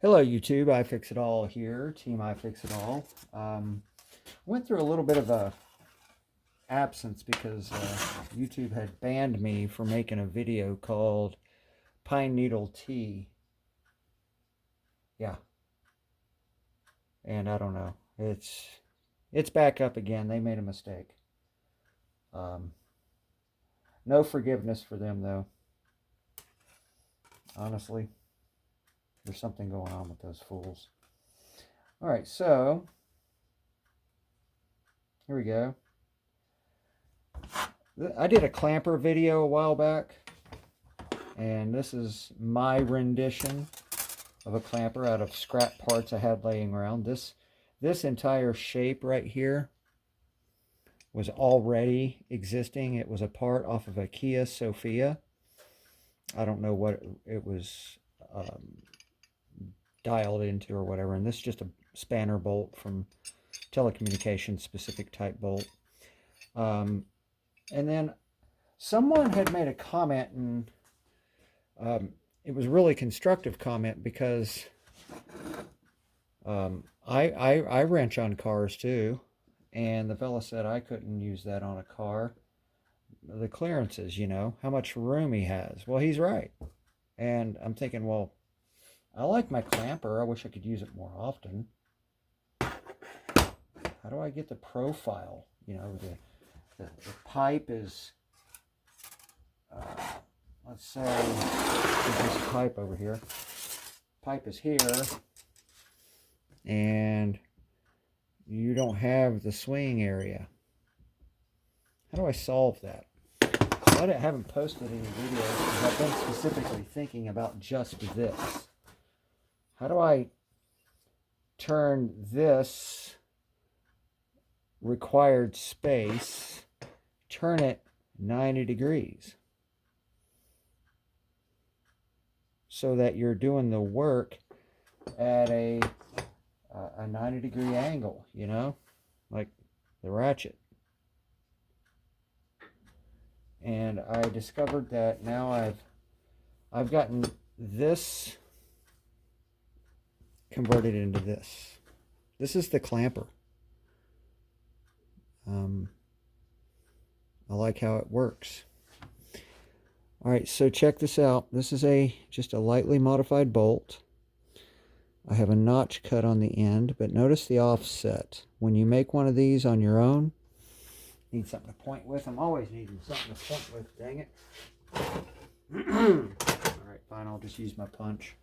Hello YouTube, iFixItAll here, Team iFixItAll. Went through a little bit of a absence because YouTube had banned me for making a video called Pine Needle Tea. Yeah. And I don't know. It's back up again. They made a mistake. No forgiveness for them though. Honestly. There's something going on with those fools. Alright, so here we go. I did a clamper video a while back, and this is my rendition of a clamper out of scrap parts I had laying around. This entire shape right here was already existing. It was a part off of a Kia Sophia. I don't know what it was dialed into or whatever, and this is just a spanner bolt from telecommunications specific type bolt. And then someone had made a comment, and it was a really constructive comment because I wrench on cars too, and the fella said I couldn't use that on a car. The clearances, you know, how much room he has. Well, he's right. And I'm thinking, well, I like my clamper. I wish I could use it more often. How do I get the profile? You know, the pipe is, let's say, there's this pipe over here. Pipe is here, and you don't have the swing area. How do I solve that? I haven't posted any videos because I've been specifically thinking about just this. How do I turn this required space, turn it 90 degrees so that you're doing the work at a 90 degree angle, you know, like the ratchet. And I discovered that now I've gotten this converted into this. This is the clamper. I like how it works. Alright, so check this out. This is just a lightly modified bolt. I have a notch cut on the end, but notice the offset. When you make one of these on your own, need something to point with. I'm always needing something to point with, dang it. Alright, fine, I'll just use my punch.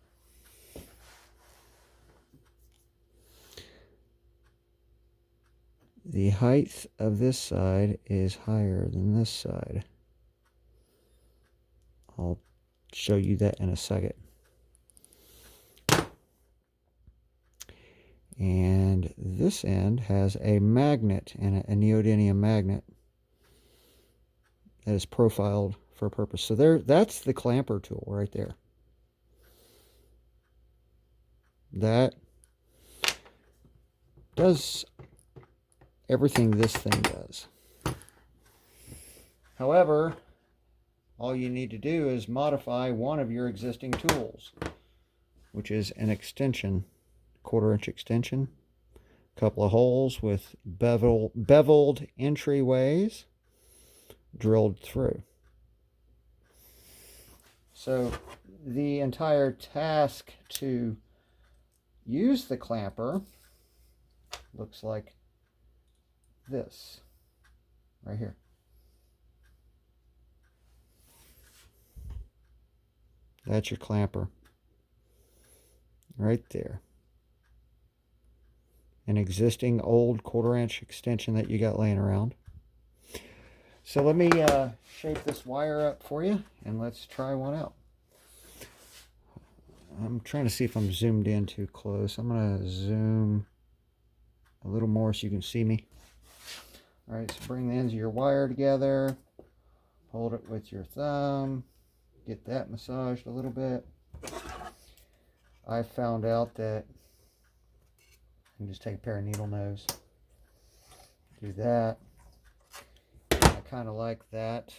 The height of this side is higher than this side. I'll show you that in a second. And this end has a magnet, and a neodymium magnet that is profiled for a purpose. So that's the clamper tool right there. That does everything this thing does. However, all you need to do is modify one of your existing tools, which is an extension, 1/4 inch extension, a couple of holes with beveled entryways drilled through. So the entire task to use the clamper looks like this right here. That's your clamper right there. An existing old 1/4 inch extension that you got laying around. So let me shape this wire up for you, and let's try one out. I'm trying to see if I'm zoomed in too close. I'm going to zoom a little more so you can see me. Alright, so bring the ends of your wire together. Hold it with your thumb. Get that massaged a little bit. I found out that I can just take a pair of needle nose. Do that. I kind of like that.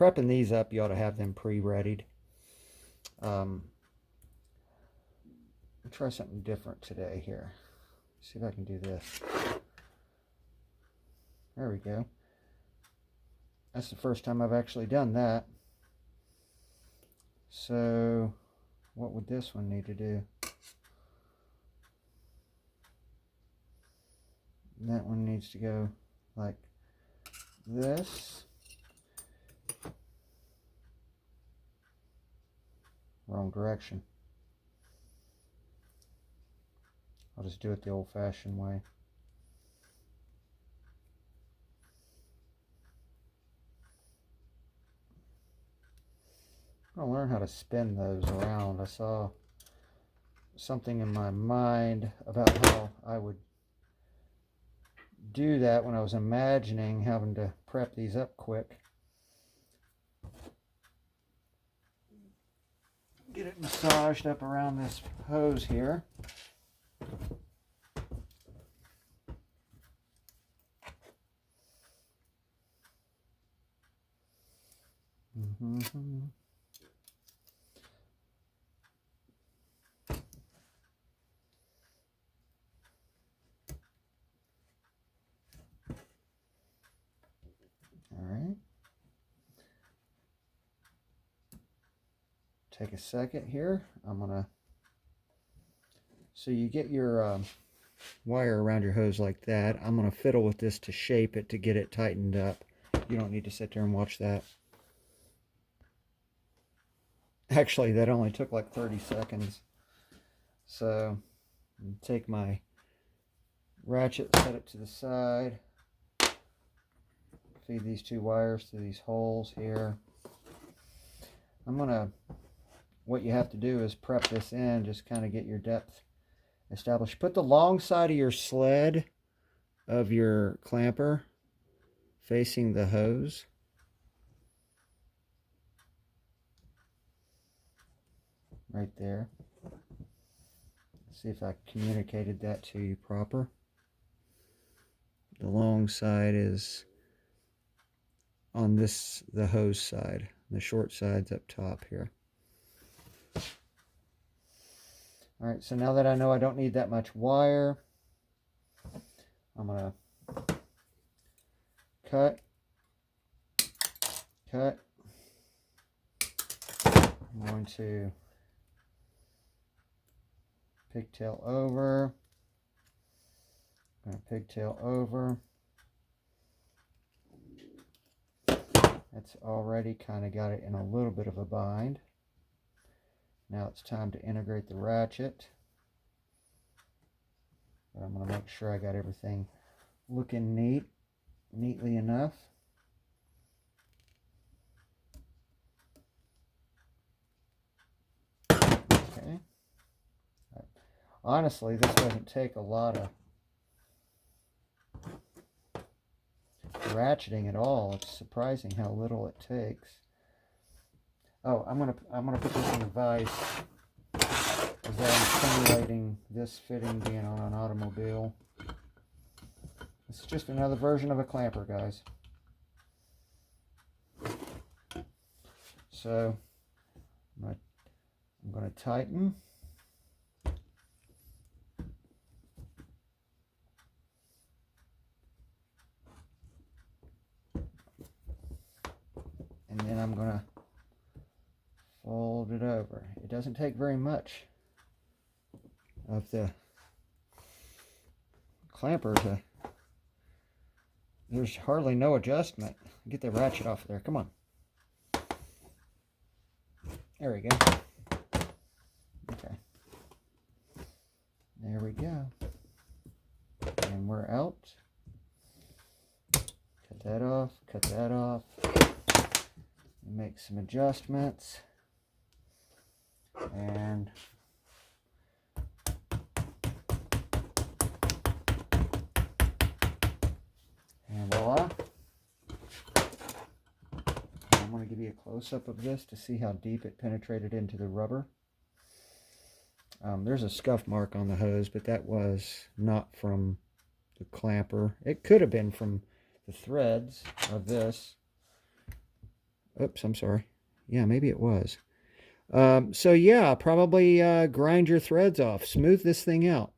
prepping these up, you ought to have them pre-readied. I'll try something different today here. See if I can do this. There we go. That's the first time I've actually done that. So what would this one need to do? That one needs to go like this. Wrong direction. I'll just do it the old-fashioned way. I'm gonna learn how to spin those around. I saw something in my mind about how I would do that when I was imagining having to prep these up quick. Get it massaged up around this hose here. All right. Take a second here. So you get your wire around your hose like that. I'm gonna fiddle with this to shape it to get it tightened up. You don't need to sit there and watch that. Actually, that only took like 30 seconds. So take my ratchet, set it to the side, feed these two wires through these holes here. What you have to do is prep this in, just kind of get your depth established. Put the long side of your sled of your clamper facing the hose. Right there. See if I communicated that to you proper. The long side is on the hose side. The short side's up top here. All right, so now that I know I don't need that much wire, I'm gonna cut. I'm going to pigtail over. I'm going to pigtail over. That's already kind of got it in a little bit of a bind. Now it's time to integrate the ratchet. But I'm going to make sure I got everything looking neatly enough. Okay. Honestly, this doesn't take a lot of ratcheting at all. It's surprising how little it takes. Oh, I'm gonna put this in the vise as I'm simulating this fitting being on an automobile. It's just another version of a clamper, guys. So I'm gonna tighten. And then I'm going to fold it over. It doesn't take very much of the clamper to... There's hardly no adjustment. Get the ratchet off there. Come on. There we go. Okay. There we go. And we're out. Cut that off. Cut that off. Make some adjustments, and voila. I'm going to give you a close-up of this to see how deep it penetrated into the rubber. There's a scuff mark on the hose, but that was not from the clamper. It could have been from the threads of this. Oops, I'm sorry. Yeah, maybe it was. So yeah, probably grind your threads off. Smooth this thing out.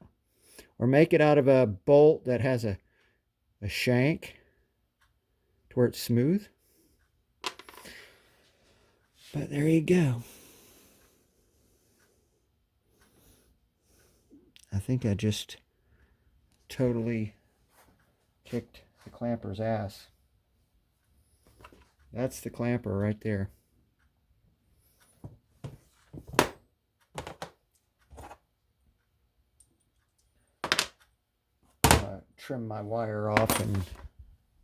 Or make it out of a bolt that has a shank to where it's smooth. But there you go. I think I just totally kicked the clamper's ass. That's the clamper right there. Trim my wire off and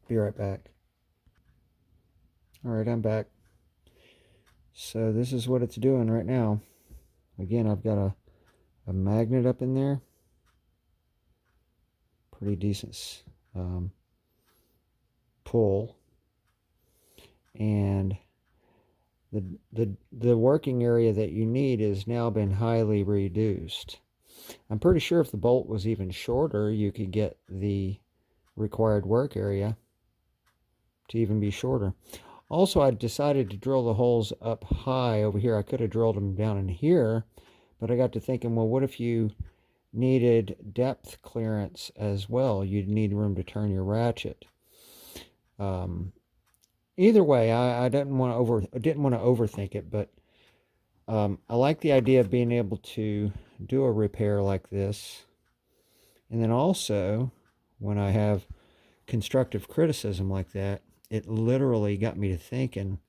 be right back. All right, I'm back. So this is what it's doing right now. Again, I've got a magnet up in there. Pretty decent pull. And the working area that you need has now been highly reduced. I'm pretty sure if the bolt was even shorter, you could get the required work area to even be shorter. Also, I decided to drill the holes up high over here. I could have drilled them down in here, but I got to thinking, well, what if you needed depth clearance as well? You'd need room to turn your ratchet. Either way, I didn't want to overthink it, but I like the idea of being able to do a repair like this. And then also, when I have constructive criticism like that, it literally got me to thinking,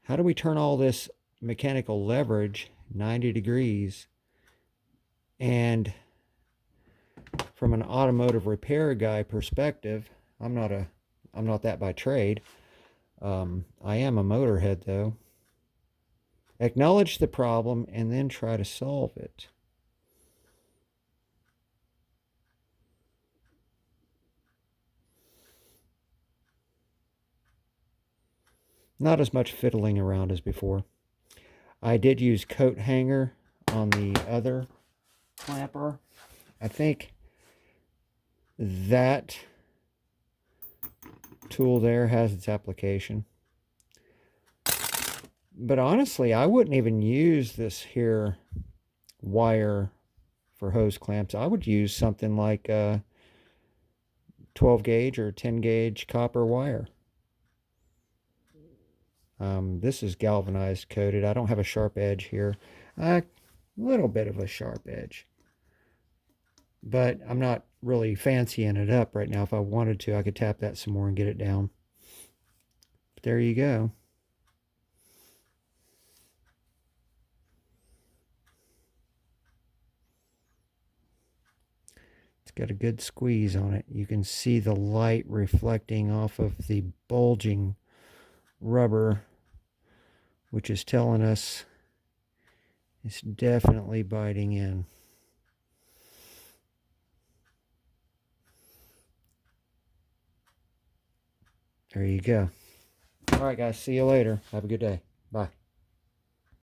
how do we turn all this mechanical leverage 90 degrees? And from an automotive repair guy perspective, I'm not that by trade. I am a motorhead though. Acknowledge the problem and then try to solve it. Not as much fiddling around as before. I did use coat hanger on the other clamper. I think that tool there has its application. But honestly, I wouldn't even use this here wire for hose clamps. I would use something like 12 gauge or 10 gauge copper wire. This is galvanized coated. I don't have a sharp edge here. A little bit of a sharp edge. But I'm not really fancying it up right now. If I wanted to, I could tap that some more and get it down. But there you go. It's got a good squeeze on it. You can see the light reflecting off of the bulging rubber, which is telling us it's definitely biting in. There you go. All right, guys. See you later. Have a good day. Bye.